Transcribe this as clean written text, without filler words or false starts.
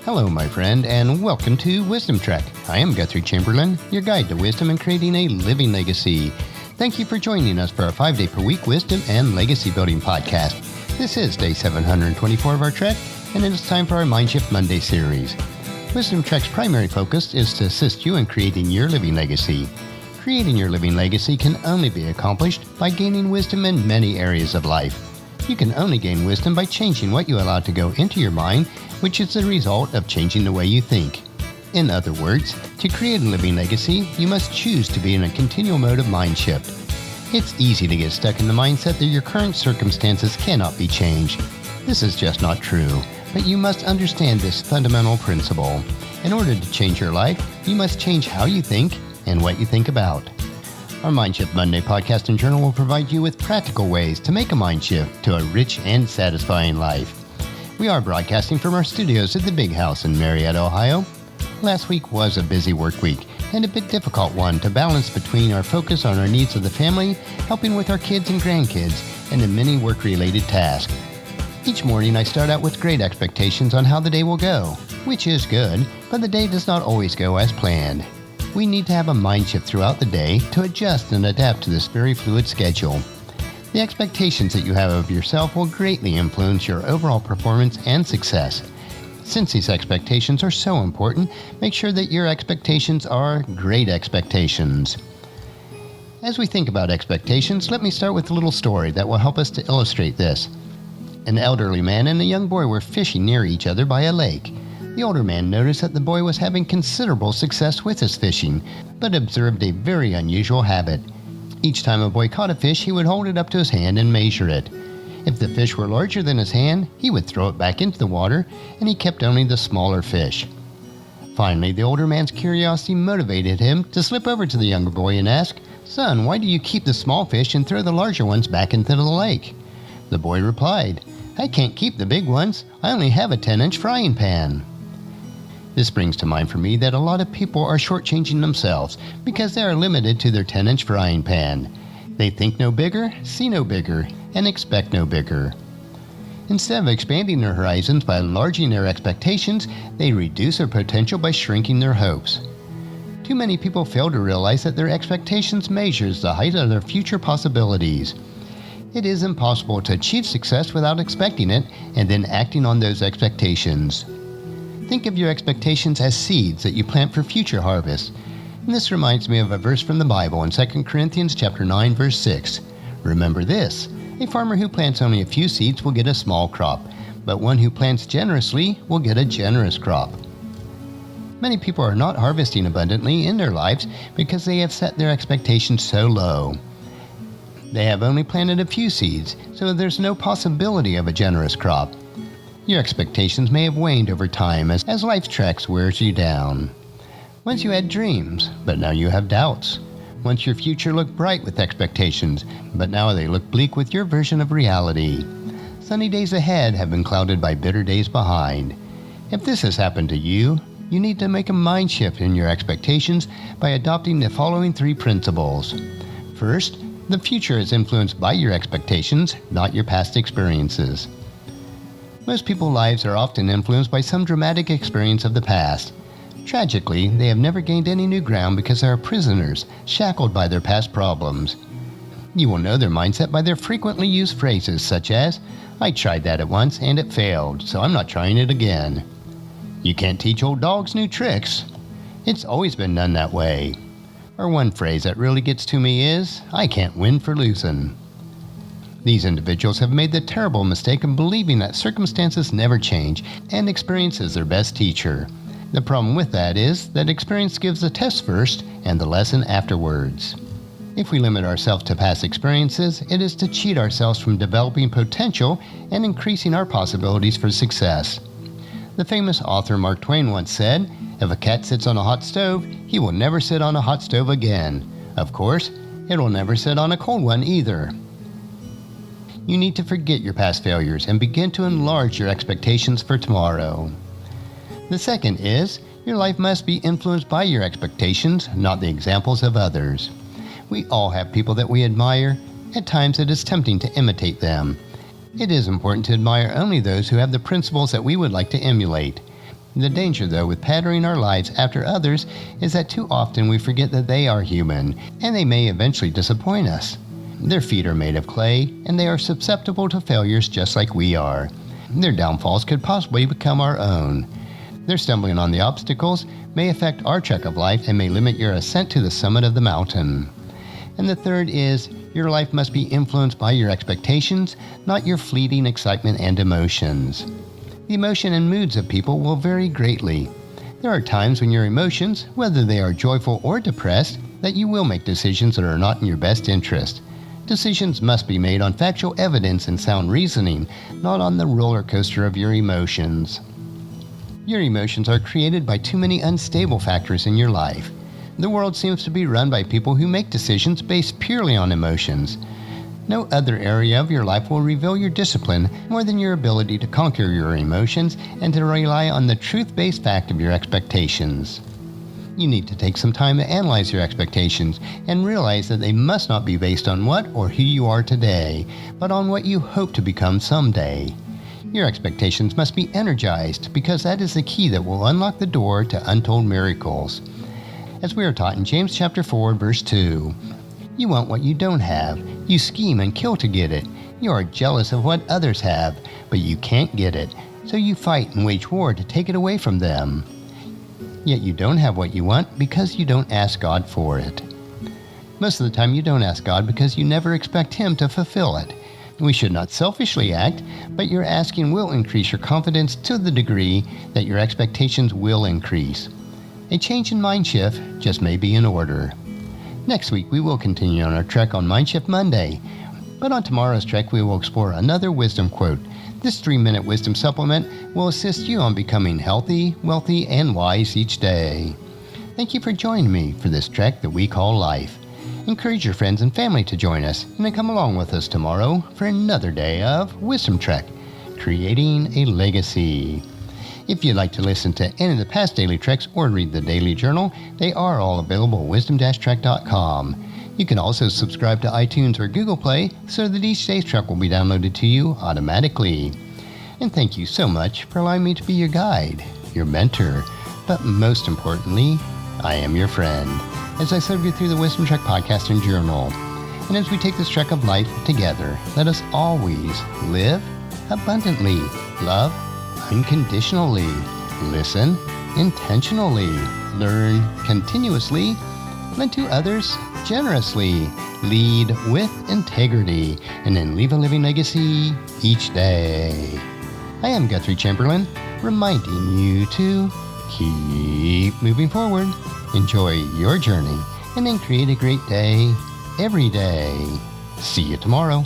Hello, my friend, and welcome to Wisdom Trek. I am Guthrie Chamberlain, your guide to wisdom and creating a living legacy. Thank you for joining us for our 5-day-per-week wisdom and legacy building podcast. This is day 724 of our trek, and it is time for our Mindshift Monday series. Wisdom Trek's primary focus is to assist you in creating your living legacy. Creating your living legacy can only be accomplished by gaining wisdom in many areas of life. You can only gain wisdom by changing what you allow to go into your mind, which is the result of changing the way you think. In other words, to create a living legacy, you must choose to be in a continual mode of mind shift. It's easy to get stuck in the mindset that your current circumstances cannot be changed. This is just not true, but you must understand this fundamental principle. In order to change your life, you must change how you think and what you think about. Our Mindshift Monday podcast and journal will provide you with practical ways to make a mind shift to a rich and satisfying life. We are broadcasting from our studios at the Big House in Marietta, Ohio. Last week was a busy work week and a bit difficult one to balance between our focus on our needs of the family, helping with our kids and grandkids, and the many work-related tasks. Each morning I start out with great expectations on how the day will go, which is good, but the day does not always go as planned. We need to have a mind shift throughout the day to adjust and adapt to this very fluid schedule. The expectations that you have of yourself will greatly influence your overall performance and success. Since these expectations are so important, make sure that your expectations are great expectations. As we think about expectations, let me start with a little story that will help us to illustrate this. An elderly man and a young boy were fishing near each other by a lake. The older man noticed that the boy was having considerable success with his fishing, but observed a very unusual habit. Each time a boy caught a fish, he would hold it up to his hand and measure it. If the fish were larger than his hand, he would throw it back into the water, and he kept only the smaller fish. Finally, the older man's curiosity motivated him to slip over to the younger boy and ask, "Son, why do you keep the small fish and throw the larger ones back into the lake?" The boy replied, "I can't keep the big ones. I only have a 10-inch frying pan." This brings to mind for me that a lot of people are shortchanging themselves because they are limited to their 10-inch frying pan. They think no bigger, see no bigger, and expect no bigger. Instead of expanding their horizons by enlarging their expectations, they reduce their potential by shrinking their hopes. Too many people fail to realize that their expectations measures the height of their future possibilities. It is impossible to achieve success without expecting it and then acting on those expectations. Think of your expectations as seeds that you plant for future harvest. And this reminds me of a verse from the Bible in 2 Corinthians chapter 9, verse 6. Remember this, a farmer who plants only a few seeds will get a small crop, but one who plants generously will get a generous crop. Many people are not harvesting abundantly in their lives because they have set their expectations so low. They have only planted a few seeds, so there's no possibility of a generous crop. Your expectations may have waned over time as life's tracks wears you down. Once you had dreams, but now you have doubts. Once your future looked bright with expectations, but now they look bleak with your version of reality. Sunny days ahead have been clouded by bitter days behind. If this has happened to you, you need to make a mind shift in your expectations by adopting the following 3 principles. First, the future is influenced by your expectations, not your past experiences. Most people's lives are often influenced by some dramatic experience of the past. Tragically, they have never gained any new ground because they are prisoners, shackled by their past problems. You will know their mindset by their frequently used phrases such as, "I tried that at once and it failed, so I'm not trying it again." "You can't teach old dogs new tricks. It's always been done that way." Or one phrase that really gets to me is, "I can't win for losing." These individuals have made the terrible mistake of believing that circumstances never change and experience is their best teacher. The problem with that is that experience gives the test first and the lesson afterwards. If we limit ourselves to past experiences, it is to cheat ourselves from developing potential and increasing our possibilities for success. The famous author Mark Twain once said, "If a cat sits on a hot stove, he will never sit on a hot stove again. Of course, it will never sit on a cold one either." You need to forget your past failures and begin to enlarge your expectations for tomorrow. The second is, your life must be influenced by your expectations, not the examples of others. We all have people that we admire. At times it is tempting to imitate them. It is important to admire only those who have the principles that we would like to emulate. The danger, though, with patterning our lives after others is that too often we forget that they are human, and they may eventually disappoint us. Their feet are made of clay, and they are susceptible to failures just like we are. Their downfalls could possibly become our own. Their stumbling on the obstacles may affect our trek of life and may limit your ascent to the summit of the mountain. And the third is, your life must be influenced by your expectations, not your fleeting excitement and emotions. The emotion and moods of people will vary greatly. There are times when your emotions, whether they are joyful or depressed, that you will make decisions that are not in your best interest. Decisions must be made on factual evidence and sound reasoning, not on the roller coaster of your emotions. Your emotions are created by too many unstable factors in your life. The world seems to be run by people who make decisions based purely on emotions. No other area of your life will reveal your discipline more than your ability to conquer your emotions and to rely on the truth-based fact of your expectations. You need to take some time to analyze your expectations and realize that they must not be based on what or who you are today, but on what you hope to become someday. Your expectations must be energized because that is the key that will unlock the door to untold miracles. As we are taught in James chapter 4, verse 2, you want what you don't have. You scheme and kill to get it. You are jealous of what others have, but you can't get it. So you fight and wage war to take it away from them. Yet you don't have what you want because you don't ask God for it. Most of the time you don't ask God because you never expect Him to fulfill it. We should not selfishly act, but your asking will increase your confidence to the degree that your expectations will increase. A change in mind shift just may be in order. Next week, we will continue on our trek on Mindshift Monday. But on tomorrow's trek, we will explore another wisdom quote. This 3-minute wisdom supplement will assist you on becoming healthy, wealthy, and wise each day. Thank you for joining me for this trek that we call life. Encourage your friends and family to join us and then come along with us tomorrow for another day of Wisdom Trek, creating a legacy. If you'd like to listen to any of the past daily treks or read the daily journal, they are all available at wisdom-trek.com. You can also subscribe to iTunes or Google Play so that each day's trek will be downloaded to you automatically. And thank you so much for allowing me to be your guide, your mentor, but most importantly, I am your friend, as I serve you through the Wisdom Trek podcast and journal. And as we take this trek of life together, let us always live abundantly, love unconditionally, listen intentionally, learn continuously, lend to others generously, lead with integrity, and then leave a living legacy each day. I am Guthrie Chamberlain, reminding you to keep moving forward, enjoy your journey, and then create a great day every day. See you tomorrow.